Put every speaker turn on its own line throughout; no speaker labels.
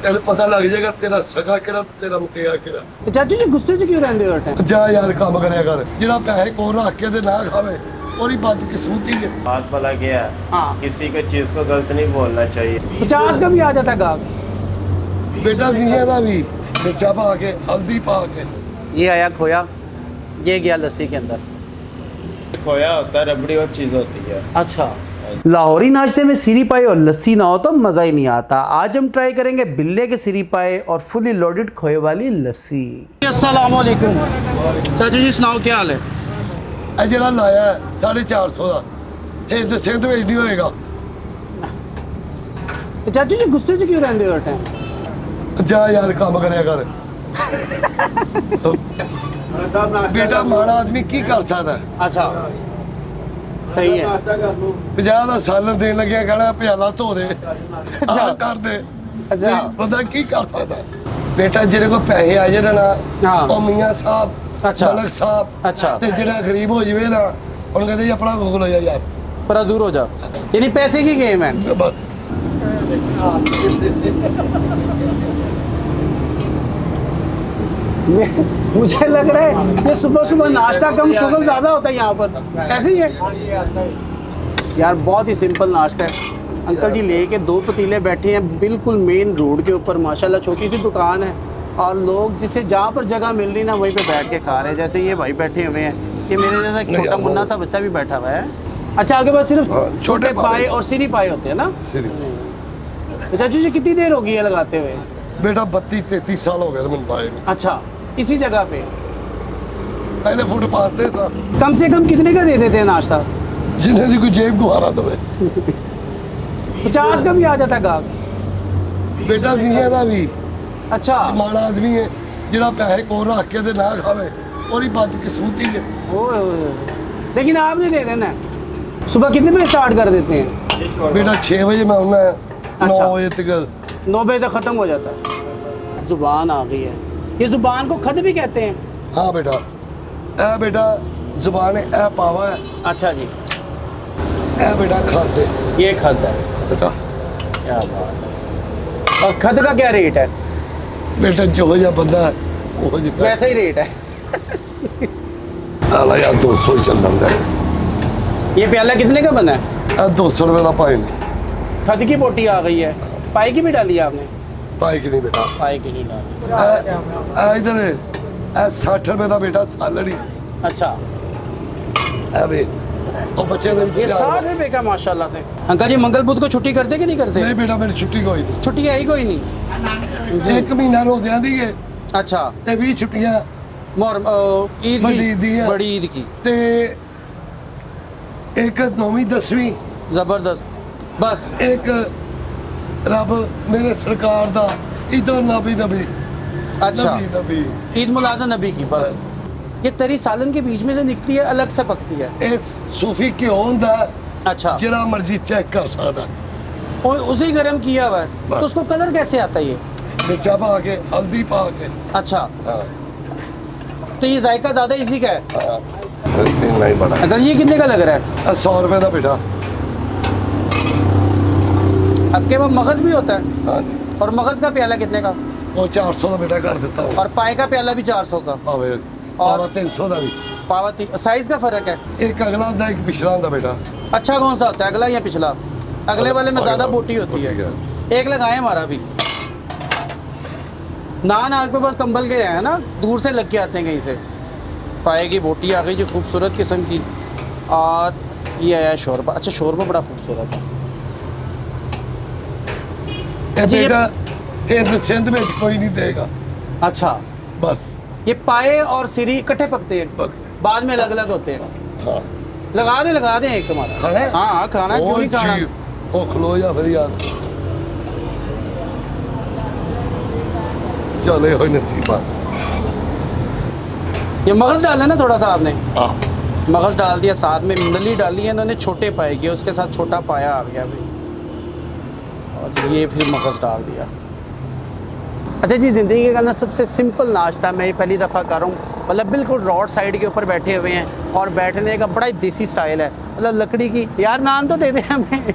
तेरे पता लग जाएगा तेरा सगा किरा तेरा मुकिया किरा।
चाचू जी गुस्से च क्यों रहंदे हो हर टाइम?
जा यार काम करया कर, जिहड़ा पैसे कोल रख के ते ना खावे ओरी बदकिस्मती है।
बात भला क्या है,
हाँ।
किसी को चीज को गलत नहीं बोलना चाहिए।
50 का भी आ जाता गाहक।
बेटा मियाँ का भी मिर्चा पा के हल्दी पा के।
ये आया खोया, ये गया लस्सी के अंदर।
खोया होता है, रबड़ी और चीज होती है।
अच्छा, लाहौरी नाश्ते में सीरी पाए और लस्सी ना हो तो मज़ा ही नहीं आता। आज हम ट्राई करेंगे बिल्ले के सीरी पाए और फुली लोडेड खोए वाली लस्सी। अस्सलाम वालेकुम चाचू जी, सुनाओ क्या हाल है?
ਇਹ ਜਿਹੜਾ ਲਾਇਆ 450 ਦਾ ਇਹ ਤੇ ਸਿੰਧ ਵਿੱਚ ਨਹੀਂ ਹੋਏਗਾ।
चाचू जी गुस्से च क्यों रहंदे हो हर टाइम?
जा यार काम करया कर। बेटा माड़ा आदमी की कर सकता है?
अच्छा, सही है।
50 ਦਾ ਸਾਲਨ ਦੇਣ ਲੱਗਿਆ ਕਹਿਣਾ ਪਿਆਲਾ ਧੋ ਦੇ
ਅੱਛਾ।
ਆਹ ਕਰ ਦੇ।
ਅੱਛਾ।
ਬੰਦਾ ਕੀ ਕਰ ਸਕਦਾ ਹੈ? ਬੇਟਾ ਜਿਹੜੇ ਕੋ ਪੈਸੇ ਆ ਜਾਣ ਨਾ
ਹਾਂ।
ਉਹ ਮੀਆਂ ਸਾਹਿਬ
ਅੱਛਾ।
ਮਲਕ ਸਾਹਿਬ
अच्छा,
ਤੇ ਜਿਹੜਾ ਗਰੀਬ ਹੋ ਜਵੇ ਨਾ ਉਹਨੂੰ ਕਹਿੰਦੇ ਜੀ ਆਪਣਾ ਗੂਗਲ ਹੋ ਜਾ ਯਾਰ
पर दूर हो जा। यानी पैसे की गेम है।
ਬਸ।
मुझे लग रहा है ये सुबह सुबह नाश्ता कम शुगर ज़्यादा होता है यहाँ पर, ऐसे ही है यार। बहुत ही सिंपल नाश्ता है। अंकल जी लेके 2 पतीले बैठे हैं बिल्कुल मेन रोड के ऊपर। माशाल्लाह छोटी सी दुकान है और लोग जिसे जहाँ पर जगह मिल रही ना वहीं पे बैठ के खा रहे हैं। जैसे ये भाई बैठे हुए हैं, ये मेरे जैसा एक छोटा मुन्ना सा बच्चा भी बैठा हुआ है। अच्छा, आपके पास सिर्फ
हाँ, छोटे
छोटे पाए और सीरी पाए होते हैं ना?
सीधी।
चाचू जी कितनी देर होगी ये लगाते हुए?
बेटा 32-33 साल हो गए मैंने पाए में।
अच्छा, इसी जगह पे
पहले फुटपाथ पे था।
कम से कम कितने का दे देते हैं नाश्ता?
जिन्हें दी कोई जेब गुहारा दवे।
50 का भी आ जाता है गाहक।
बेटा मियाँ का भी
अच्छा,
माड़ा आदमी है जिहड़ा पैसे कोल रख के ते ना खावे ओरी बदकिस्मती है।
ओए ओए ओए। लेकिन आप नहीं दे देना। सुबह कितने बजे स्टार्ट कर देते हैं?
बेटा 6 बजे मैं आना है, 9
अच्छा।
बजे तक
9 बजे तक ख़त्म हो जाता है। ज़ुबान आ गई है। ये ज़ुबान को खत भी कहते हैं?
हाँ बेटा, ए बेटा जुबान है, ए पावा है,
अच्छा जी,
ए बेटा खाते
ये खत है।
बेटा।
क्या बात है। और खत का क्या रेट है?
बेटा जो जा बंदा है वो जी
वैसा ही रेट है।
आला यार 200 ही चल रहा है।
ये प्याला कितने का बना है?
ए 200 रुपए का पाए
खत की बोटी आ गई है। पाई की भी डाली है आपने?
पाए कि नहीं बेटा?
पाई की नहीं डाली।
ए इधर ए 60 रुपए का बेटा सालड़ी।
अच्छा,
ए बे और बच्चे दे
ये 60 रुपए का माशाल्लाह से। अंकल जी मंगल बुध को छुट्टी करते कि नहीं करते?
नहीं बेटा मेरी छुट्टी कोई नहीं।
छुट्टी है ही कोई नहीं।
1 महीना रोज़ियां दी है
अच्छा,
ते 20 छुट्टियां
ईद
बड़ी ईद
की,
है।
बड़ी ईद की।
ते एक 9वीं 10वीं
जबरदस्त। बस
एक रब मेरे सरकार दा इधर नबी नबी
अच्छा,
नबी नबी
ईद मिलाद नबी की। बस ये तरी सालन के बीच में से निकलती है, अलग से पकती है।
ए सूफी क्यों होंदा
अच्छा,
जिहड़ा मर्जी चेक कर सकदा।
और उसी गरम किया हुआ है
बस।
तो उसको कलर कैसे आता है ये?
मिर्चा पा के हल्दी पा के।
अच्छा,
हाँ
तो ये जायका ज़्यादा इसी का है।
हाँ नहीं बड़ा।
अंकल जी ये कितने का लग रहा है?
100 रुपए का बेटा।
आपके पास मगज़ भी होता है?
हाँ जी,
और मगज़ का प्याला कितने का?
वो 400 का बेटा कर देता हूँ।
और पाए का प्याला भी 400 का।
पावे पावा 300 का भी।
पावती साइज़ का फ़र्क है?
एक अगला होंदा एक पिछला होंदा बेटा।
अच्छा कौन सा होता है, अगला या पिछला? अगले वाले में ज़्यादा बोटी होती है।
है।
एक लगाए हमारा भी। नान आपके पास कंबल के हैं ना, दूर से लग के आते हैं कहीं से। पाए की बोटी आ गई जो खूबसूरत किस्म की। और ये आया शोरबा। अच्छा, शोरबा बड़ा खूबसूरत है।
ए
अच्छा, ये-
बेटा हिंद सिंध में कोई नहीं देगा।
अच्छा,
बस
ये पाए और सिरी इकट्ठे पकते हैं,
बस।
बाद में अलग अलग होते हैं।
हाँ
लगा दे एक तुम्हारा।
खाना है?
हाँ खाना है, क्यों नहीं खाना?
ओ खलो या फिर यार चले हो नसीबा।
ये मगज़ डाला ना थोड़ा सा आपने?
हाँ
मगज़ डाल दिया, साथ में नली डाली है इन्होंने, छोटे पाए की उसके साथ छोटा पाया आ गया भाई। और ये फिर मगज़ डाल दिया। अच्छा जी, ज़िंदगी का ना सबसे सिंपल नाश्ता मैं ये पहली दफ़ा कर रहा हूँ। मतलब बिल्कुल रोड साइड के ऊपर बैठे हुए हैं और बैठने का बड़ा ही देसी स्टाइल है। मतलब लकड़ी की, यार नान तो दे दे हमें।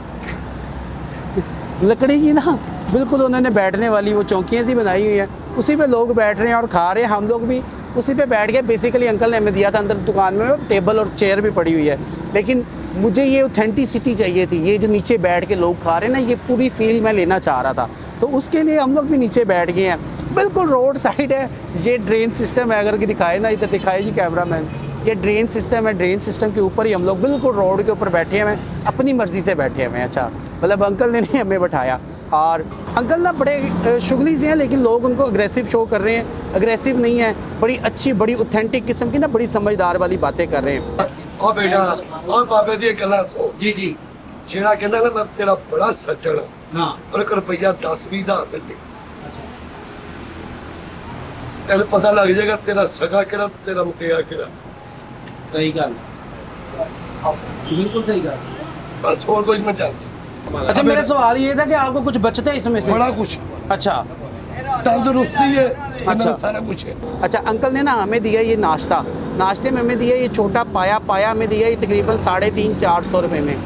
लकड़ी की ना बिल्कुल उन्होंने बैठने वाली वो चौकियाँ सी बनाई हुई हैं, उसी पे लोग बैठ रहे हैं और खा रहे हैं। हम लोग भी उसी पे बैठ गए। बेसिकली अंकल ने हमें दिया था, अंदर दुकान में टेबल और चेयर भी पड़ी हुई है, लेकिन मुझे ये ऑथेंटिसिटी चाहिए थी। ये जो नीचे बैठ के लोग खा रहे हैं ना, ये पूरी फील मैं लेना चाह रहा था, तो उसके लिए हम लोग भी नीचे बैठ गए हैं। बिल्कुल रोड साइड है। ये ड्रेन सिस्टम है, अगर कि दिखाए ना, इधर दिखाए जी कैमरामैन, ये ड्रेन सिस्टम है। ड्रेन सिस्टम के ऊपर ही हम लोग बिल्कुल रोड के ऊपर बैठे हुए हैं, अपनी मर्ज़ी से बैठे हुए हैं। अच्छा, मतलब अंकल ने नहीं हमें बैठाया। और अंकल ना बड़े शुगली से हैं, लेकिन लोग उनको अग्रेसिव शो कर रहे हैं। अग्रेसिव नहीं है, बड़ी अच्छी, बड़ी ऑथेंटिक किस्म की ना, बड़ी समझदार वाली बातें कर रहे हैं।
और बेटा और बाबे दी गल्लां सुन,
जी जी।
ਜਿਹੜਾ ਕਹਿੰਦਾ ਨਾ ਮੈਂ ਤੇਰਾ ਬੜਾ ਸੱਜਣ
हाँ
और एक रुपया 10-20 ਦਾ ਮਿਲਦੇ ਤੈਨੂੰ ਪਤਾ ਲੱਗ ਜਾਏਗਾ ਤੇਰਾ ਸਗਾ ਕਿਹੜਾ ਤੇਰਾ ਮੁਕਿਆ ਕਿਹੜਾ।
सही गल, बिल्कुल सही गल।
बस और कुछ मैं चाहती।
अच्छा, मेरा सवाल ये था कि आपको कुछ बचता है इसमें से?
बड़ा कुछ
अच्छा
तंदुरुस्ती है,
अच्छा।
सारा कुछ है।
अच्छा, अंकल ने ना हमें दिया ये नाश्ता, नाश्ते में हमें दिया ये छोटा पाया, पाया हमें दिया ये तकरीबन 350-400 रुपये में।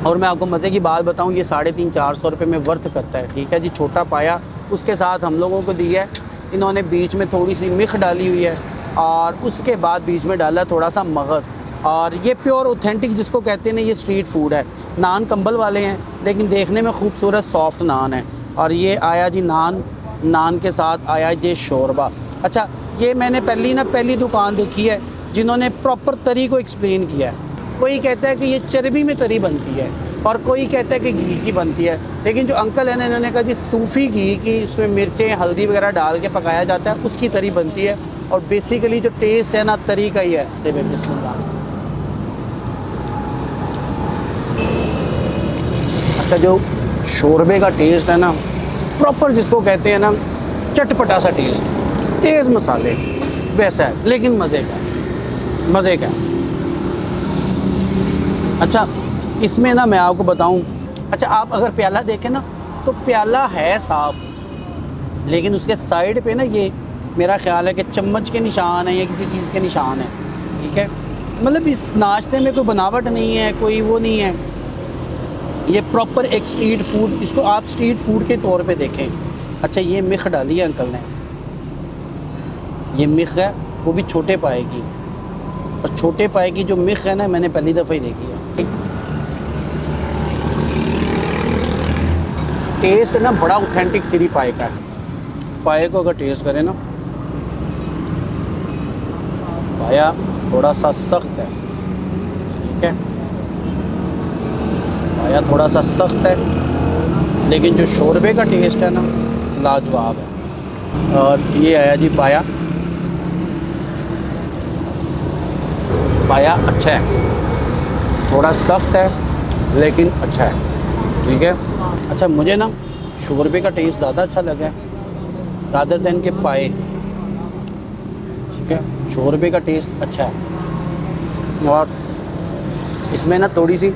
और मैं आपको मज़े की बात बताऊं, ये 350-400 रुपये में वर्थ करता है। ठीक है जी, छोटा पाया, उसके साथ हम लोगों को दिया है इन्होंने बीच में थोड़ी सी मिख डाली हुई है, और उसके बाद बीच में डाला थोड़ा सा मगज़। और ये प्योर ऑथेंटिक जिसको कहते हैं ना, ये स्ट्रीट फूड है। नान कंबल वाले हैं, लेकिन देखने में खूबसूरत सॉफ्ट नान है। और ये आया जी नान, नान के साथ आया ये शोरबा। अच्छा, ये मैंने पहली दुकान देखी है जिन्होंने प्रॉपर तरी को एक्सप्लेन किया है। कोई कहता है कि ये चर्बी में तरी बनती है, और कोई कहता है कि घी की बनती है, लेकिन जो अंकल है ना, इन्होंने कहा जी सूफ़ी घी की, इसमें मिर्चें हल्दी वगैरह डाल के पकाया जाता है, उसकी तरी बनती है। और बेसिकली जो टेस्ट है ना, तरी का ही है। बिस्मिल्लाह। अच्छा, जो शोरबे का टेस्ट है ना, प्रॉपर जिसको कहते हैं ना, चटपटा सा टेस्ट, तेज़ मसाले वैसा है, लेकिन मज़े का है। अच्छा, इसमें ना मैं आपको बताऊं, अच्छा आप अगर प्याला देखें ना, तो प्याला है साफ़, लेकिन उसके साइड पे ना ये मेरा ख़्याल है कि चम्मच के निशान है या किसी चीज़ के निशान है। ठीक है, मतलब इस नाश्ते में कोई बनावट नहीं है, कोई वो नहीं है। ये प्रॉपर एक स्ट्रीट फूड, इसको आप स्ट्रीट फूड के तौर पे देखें। अच्छा, ये मिख डाली है अंकल ने, ये मिख है, वो भी छोटे पाए की। और छोटे पाए की जो मिख है ना, मैंने पहली दफ़ा ही देखी है। टेस्ट ना बड़ा ऑथेंटिक सिरी पाए का है। पाए को अगर टेस्ट करें ना, पाया थोड़ा सा सख्त है। ठीक है, पाया थोड़ा सा सख्त है, लेकिन जो शोरबे का टेस्ट है ना, लाजवाब है। और ये आया जी पाया, पाया अच्छा है, थोड़ा सख्त है लेकिन अच्छा है। ठीक है, अच्छा मुझे ना शोरबे का टेस्ट ज़्यादा अच्छा लगा है रादर दैन के पाए। ठीक है, शोरबे का टेस्ट अच्छा है, और इसमें ना थोड़ी सी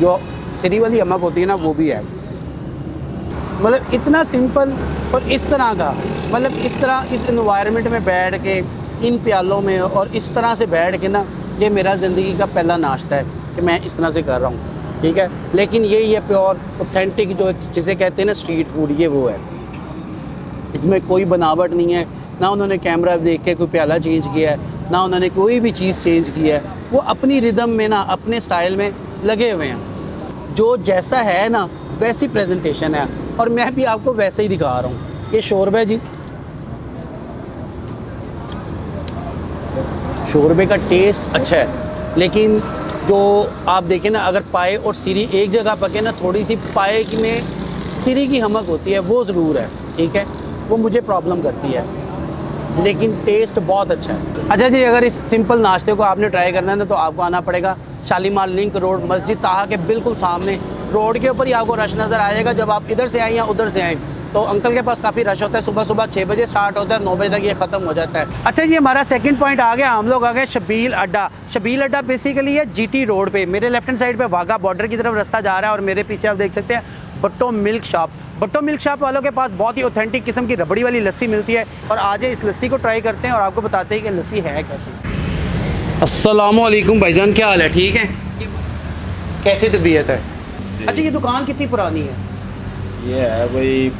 जो सिरी वाली अमक होती है ना, वो भी है। मतलब इतना सिंपल और इस तरह का, मतलब इस तरह इस एनवायरनमेंट में बैठ के इन प्यालों में और इस तरह से बैठ के ना, ये मेरा ज़िंदगी का पहला नाश्ता है कि मैं इस तरह से कर रहा हूँ। ठीक है, लेकिन ये प्योर ऑथेंटिक जो जिसे कहते हैं ना स्ट्रीट फूड, ये वो है। इसमें कोई बनावट नहीं है, ना उन्होंने कैमरा देख के कोई प्याला चेंज किया है, ना उन्होंने कोई भी चीज़ चेंज की है। वो अपनी रिदम में ना, अपने स्टाइल में लगे हुए हैं। जो जैसा है ना, वैसी प्रेजेंटेशन है, और मैं भी आपको वैसे ही दिखा रहा हूँ। ये शोरबा जी, शोरबे का टेस्ट अच्छा है, लेकिन जो आप देखें ना, अगर पाए और सिरी एक जगह पके ना, थोड़ी सी पाए की में सिरी की हमक होती है, वो ज़रूर है। ठीक है, वो मुझे प्रॉब्लम करती है, लेकिन टेस्ट बहुत अच्छा है। अच्छा जी, अगर इस सिंपल नाश्ते को आपने ट्राई करना है ना, तो आपको आना पड़ेगा शालीमार लिंक रोड, मस्जिद ताहा के बिल्कुल सामने। रोड के ऊपर ही आपको रश नज़र आएगा। जब आप इधर से आए या उधर से आए, तो अंकल के पास काफ़ी रश होता है। सुबह 6 बजे स्टार्ट होता है, 9 बजे तक ये ख़त्म हो जाता है। अच्छा जी, हमारा सेकंड पॉइंट आ गया। हम लोग आ गए शबील अड्डा। शबील अड्डा बेसिकली है जीटी रोड पे। मेरे लेफ्ट हैंड साइड पे वाघा बॉर्डर की तरफ रास्ता जा रहा है, और मेरे पीछे आप देख सकते हैं भट्टो मिल्क शॉप। भट्टो मिल्क शॉप वालों के पास बहुत ही ऑथेंटिक किस्म की रबड़ी वाली लस्सी मिलती है, और आज इस लस्सी को ट्राई करते हैं और आपको बताते हैं कि लस्सी है कैसी। अस्सलामुअलैकुम भाईजान, क्या हाल है? ठीक है, कैसी तबीयत है? अच्छा, ये दुकान कितनी पुरानी है?
ये है वही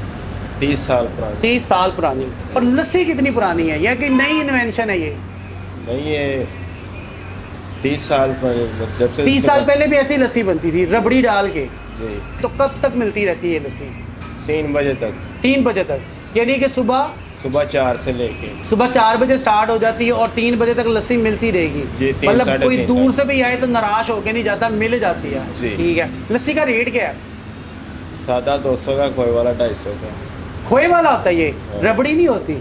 30 साल पुरानी।
30 साल पुरानी। और लस्सी कितनी पुरानी है, या कि नई इन्वेंशन है ये?
नहीं, ये 30 साल पर, जब से
30 साल पहले भी ऐसी लस्सी बनती थी रबड़ी डाल के।
जी।
तो कब तक मिलती रहती है ये लस्सी?
3 बजे तक।
3 बजे तक, यानी कि सुबह
4 से लेके
सुबह 4 बजे स्टार्ट हो जाती है और 3 बजे तक लस्सी मिलती रहेगी।
जी, 3
मतलब
साढ़े
कोई
3
दूर
तक।
से भी आए तो निराश होके नहीं जाता, मिल जाती है।
जी।
ठीक है। लस्सी का रेट क्या है?
सादा 200 का, खोए वाला 250 का।
खोए वाला होता है ये,
हाँ।
रबड़ी नहीं होती?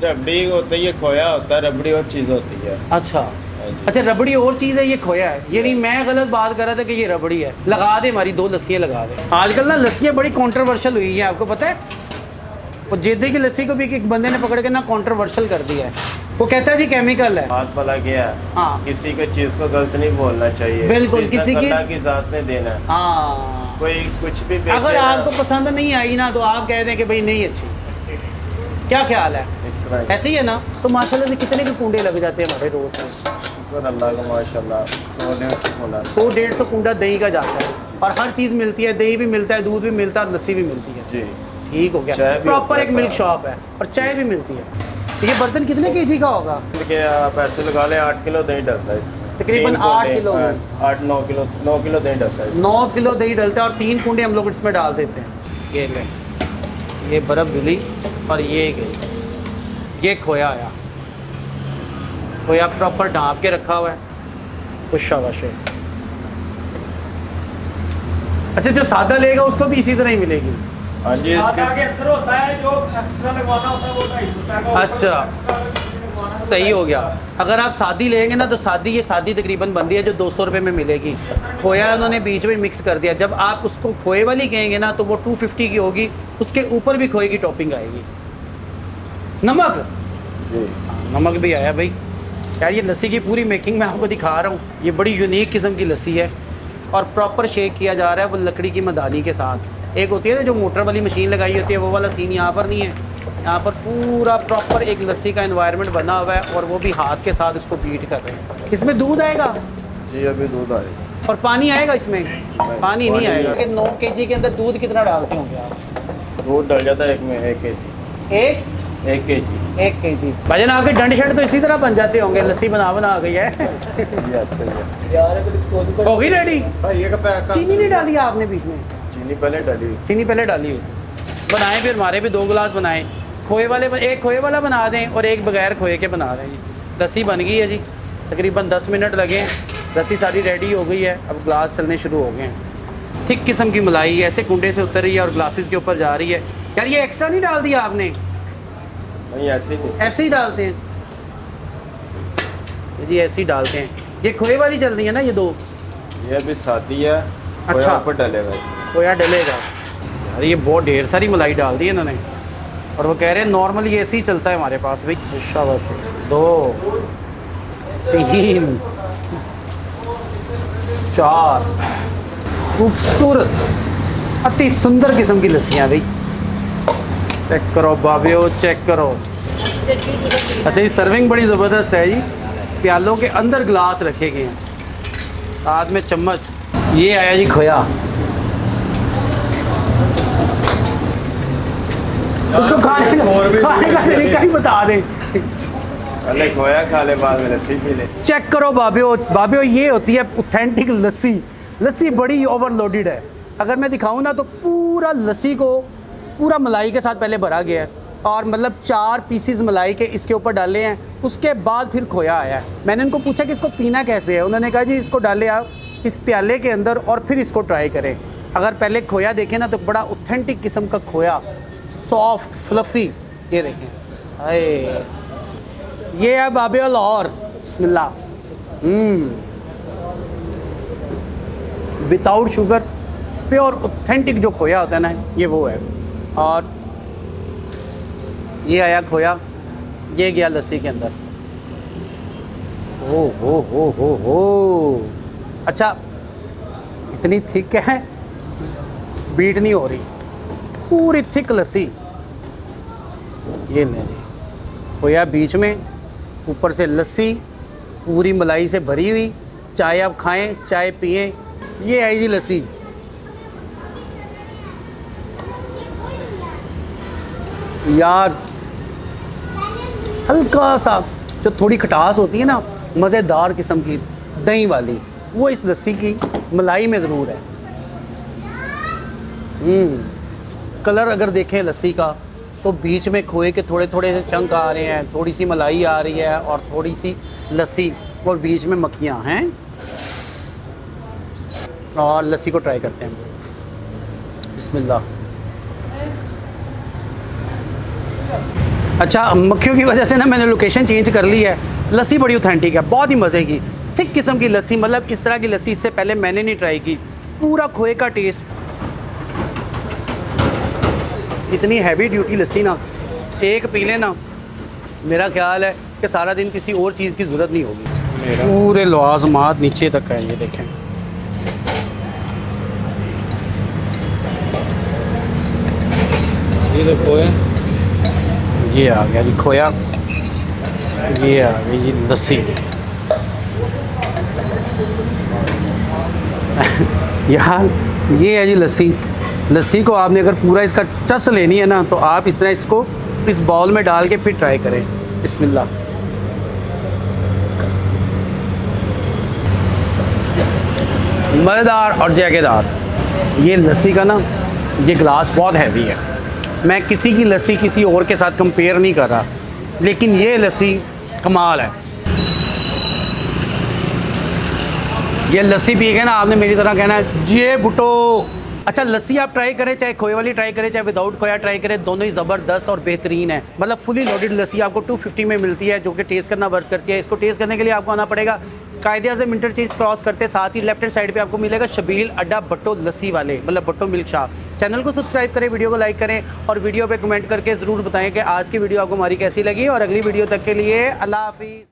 रबड़ी होता है, ये खोया होता है, रबड़ी और चीज़ होती है।
अच्छा
हाँ जी।
अच्छा, रबड़ी और चीज़ है, ये खोया है। ये नहीं, मैं गलत बात कर रहा था कि ये रबड़ी है। लगा दे हमारी 2 लस्सियाँ लगा दे। आजकल ना लस्सियाँ बड़ी कंट्रोवर्शियल हुई हैं, आपको पता है? वो जेदे की लस्सी को भी एक बंदे ने पकड़ के ना कंट्रोवर्शियल कर दिया है। वो कहता है जी केमिकल है।
बात भला क्या है,
हाँ।
किसी की चीज़ को गलत नहीं बोलना चाहिए।
बिल्कुल,
जितना
किसी की-
अल्लाह की ज़ात में देना है।
हाँ,
कोई कुछ भी बेचे
अगर
ना,
आपको पसंद नहीं आई ना तो आप कह दें कि भाई नहीं अच्छी। क्या ख्याल है?
इस तरह ही।
ऐसे ही है ना? तो माशाल्लाह से कितने के कुंडे लग जाते हैं हमारे रोज में?
शुक्र अल्लाह का, माशाल्लाह 100-150 होना।
100-150 कुंडा दही का जाता है और हर चीज़ मिलती है। दही भी मिलता है, दूध भी मिलता है और लस्सी भी मिलती है।
जी।
ठीक हो गया।
चाय भी
प्रॉपर
होता
एक
है
मिल्क
सारा।
शॉप है और चाय भी मिलती है। तो ये बर्तन कितने केजी का होगा?
देखिए आप ऐसे लगा लें 8 किलो दही डलता है इसमें।
तकरीबन
3
8
कुंडे,
किलो।
8-9 किलो, 9 किलो दही डलता है इसमें।
9 किलो दही डलता है और 3 कुंडे हम लोग इसमें डाल देते हैं। ये ले, ये बर्फ़ धुली और ये गई। ये खोया आया, खोया प्रॉपर ढाँप के रखा हुआ है। खुश शाबाश है। अच्छा, जो सादा लेगा उसको भी इसी तरह ही मिलेगी?
हाँ जी, इसके
होता है जो एक्स्ट्रा लगवाना होता है वो 250 रुपये का।
अच्छा, सही हो गया। अगर आप शादी लेंगे ना तो शादी, ये शादी तकरीबन बनती है जो 200 रुपये में मिलेगी। खोया उन्होंने बीच में मिक्स कर दिया। जब आप उसको खोए वाली कहेंगे ना तो वो 250 की होगी, उसके ऊपर भी खोए की टॉपिंग आएगी। नमक,
जी।
नमक भी आया भाई। यार ये लस्सी की पूरी मेकिंग मैं आपको दिखा रहा हूँ। ये बड़ी यूनिक किस्म की लस्सी है और प्रॉपर शेक किया जा रहा है वो लकड़ी की मदानी के साथ। एक होती है ना जो मोटर वाली मशीन लगाई होती है, वो वाला सीन यहाँ पर नहीं है। यहाँ पर पूरा प्रॉपर एक लस्सी का एनवायरनमेंट बना हुआ है और वो भी हाथ के साथ उसको बीट कर रहे हैं। इसमें दूध आएगा
जी, अभी दूध आएगा।
और पानी आएगा इसमें? पानी नहीं आएगा। कि 9 केजी के अंदर दूध कितना डालते होंगे आप?
दूध डल जाता है एक में 1 केजी।
1
केजी।
1 केजी। भाईजान आपके डंड शर्ट तो इसी तरह बन जाते होंगे, लस्सी बना बना आ गई है।
यस सही है।
हो गई रेडी?
ये का पैक
चीनी नहीं डाली आपने बीच में?
चीनी पहले डली।
चीनी पहले डाली हुई। बनाएं फिर हमारे भी 2 गिलास बनाएं। खोए वाले, एक खोए वाला बना दें और एक बगैर खोए के बना दें जी। लस्सी बन गई है जी, तकरीबन 10 मिनट लगे। लस्सी सारी रेडी हो गई है। अब ग्लास चलने शुरू हो गए हैं। थिक किस्म की मलाई ऐसे कुंडे से उतर रही है और ग्लासेस के ऊपर जा रही है। यार ये एक्स्ट्रा नहीं डाल दिया आपने?
नहीं, ऐसे ही नहीं।
ऐसे ही डालते हैं जी, ऐसे ही डालते हैं। ये खोए वाली चल रही है ना ये 2?
ये अभी शादी है।
अच्छा।
ऊपर डलेगा इसमें।
खोया डलेगा। यार ये बहुत ढेर सारी मलाई डाल दी है इन्होंने और वो कह रहे हैं नॉर्मली ऐसे ही चलता है हमारे पास भाई। शाबाश। 2 3 4 खूबसूरत अति सुंदर किस्म की लस्सियाँ भाई। चेक करो बाबियो, चेक करो। अच्छा, ये सर्विंग बड़ी ज़बरदस्त है जी। प्यालों के अंदर ग्लास रखे गए हैं, साथ में चम्मच। ये आया जी खोया। उसको खाने का तरीका ही बता दें।
पहले खोया खा ले, बाद में लस्सी पी ले।
चेक करो बाबियो, बाबियो ये होती है ऑथेंटिक लस्सी। लस्सी बड़ी ओवरलोडेड है। अगर मैं दिखाऊं ना तो पूरा लस्सी को पूरा मलाई के साथ पहले भरा गया है और मतलब 4 पीसीज मलाई के इसके ऊपर डाले हैं। उसके बाद फिर खोया आया है। मैंने उनको पूछा कि इसको पीना कैसे है, उन्होंने कहा जी इसको डाले आप इस प्याले के अंदर और फिर इसको ट्राई करें। अगर पहले खोया देखें ना तो बड़ा ऑथेंटिक किस्म का खोया, सॉफ्ट फ्लफ़ी। ये देखें, हाय ये है बाबियो लाहौर। बिस्मिल्लाह। विदाउट शुगर, प्योर ऑथेंटिक जो खोया होता है ना, ये वो है। और ये आया खोया, ये गया लस्सी के अंदर। ओ हो। अच्छा, इतनी थिक है, बीट नहीं हो रही, पूरी थिक लस्सी। ये ले खोया बीच में, ऊपर से लस्सी पूरी मलाई से भरी हुई। चाय आप खाएं, चाय पिएं। ये है जी लस्सी। यार हल्का सा जो थोड़ी खटास होती है ना, मज़ेदार किस्म की दही वाली, वो इस लस्सी की मलाई में ज़रूर है। कलर अगर देखें लस्सी का तो बीच में खोए के थोड़े थोड़े से चंक आ रहे हैं, थोड़ी सी मलाई आ रही है और थोड़ी सी लस्सी, और बीच में मक्खियाँ हैं। और लस्सी को ट्राई करते हैं। बिस्मिल्लाह। अच्छा, मक्खियों की वजह से ना मैंने लोकेशन चेंज कर ली है। लस्सी बड़ी ऑथेंटिक है, बहुत ही मज़े की, थिक किस्म की लस्सी। मतलब इस तरह की लस्सी इससे पहले मैंने नहीं ट्राई की। पूरा खोए का टेस्ट, इतनी हैवी ड्यूटी लस्सी ना, एक पी लेना मेरा ख्याल है कि सारा दिन किसी और चीज़ की ज़रूरत नहीं होगी। पूरे लवाज़मात नीचे तक है, ये देखें।
ये तो खोया,
ये आ गया जी खोया, ये आ गई जी लस्सी। यार ये है जी लस्सी। लस्सी को आपने अगर पूरा इसका चस लेनी है ना, तो आप इस तरह इसको इस बाउल में डाल के फिर ट्राई करें। बिस्मिल्लाह। मज़ेदार और जायकेदार। ये लस्सी का ना, ये गिलास बहुत हैवी है। मैं किसी की लस्सी किसी और के साथ कंपेयर नहीं कर रहा, लेकिन ये लस्सी कमाल है। ये लस्सी पी के ना आपने मेरी तरह कहना है ये भुट्टो। अच्छा, लस्सी आप ट्राई करें, चाहे खोए वाली ट्राई करें, चाहे विदाउट खोया ट्राई करें, दोनों ही ज़बरदस्त और बेहतरीन है। मतलब फुली लोडेड लस्सी आपको 250 में मिलती है, जो कि टेस्ट करना वर्थ करती है। इसको टेस्ट करने के लिए आपको आना पड़ेगा कायदे आज़म इंटरचेंज क्रॉस करते साथ ही लेफ्ट हैंड साइड पे आपको मिलेगा शबील अड्डा भट्टो लस्सी वाले, मतलब भट्टो मिल्क शॉप। चैनल को सब्सक्राइब करें, वीडियो को लाइक करें और वीडियो पे कमेंट करके ज़रूर बताएं कि आज की वीडियो आपको हमारी कैसी लगी। और अगली वीडियो तक के लिए अल्लाह हाफिज़।